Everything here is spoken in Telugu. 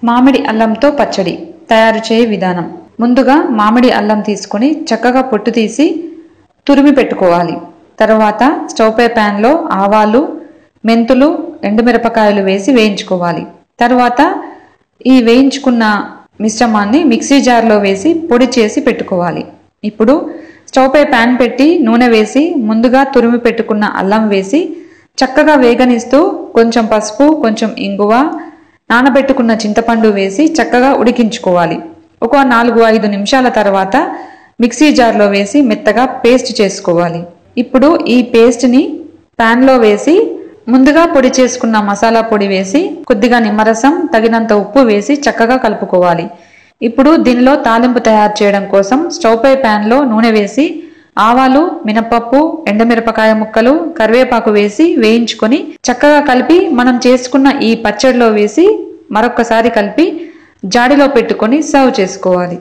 మామిడి అల్లంతో పచ్చడి తయారు చేయ విధానం. ముందుగా మామిడి అల్లం తీసుకొని చక్కగా పొట్టు తీసి తురిమి పెట్టుకోవాలి. తర్వాత స్టవ్ పై ప్యాన్ లో ఆవాలు, మెంతులు, ఎండుమిరపకాయలు వేసి వేయించుకోవాలి. తర్వాత ఈ వేయించుకున్న మిశ్రమాన్ని మిక్సీ జార్లో వేసి పొడి చేసి పెట్టుకోవాలి. ఇప్పుడు స్టవ్ పై ప్యాన్ పెట్టి నూనె వేసి ముందుగా తురిమి పెట్టుకున్న అల్లం వేసి చక్కగా వేగనిస్తూ కొంచెం పసుపు, కొంచెం ఇంగువ, నానబెట్టుకున్న చింతపండు వేసి చక్కగా ఉడికించుకోవాలి. ఒక 4-5 నిమిషాల తర్వాత మిక్సీ జార్లో వేసి మెత్తగా పేస్ట్ చేసుకోవాలి. ఇప్పుడు ఈ పేస్ట్ని ప్యాన్లో వేసి ముందుగా పొడి చేసుకున్న మసాలా పొడి వేసి కొద్దిగా నిమ్మరసం, తగినంత ఉప్పు వేసి చక్కగా కలుపుకోవాలి. ఇప్పుడు దీనిలో తాలింపు తయారు చేయడం కోసం స్టవ్ పై ప్యాన్లో నూనె వేసి ఆవాలు, మినపప్పు, ఎండుమిరపకాయ ముక్కలు, కరివేపాకు వేసి వేయించుకొని చక్కగా కలిపి మనం చేసుకున్న ఈ పచ్చడిలో వేసి మరొకసారి కలిపి జాడిలో పెట్టుకొని సర్వ్ చేసుకోవాలి.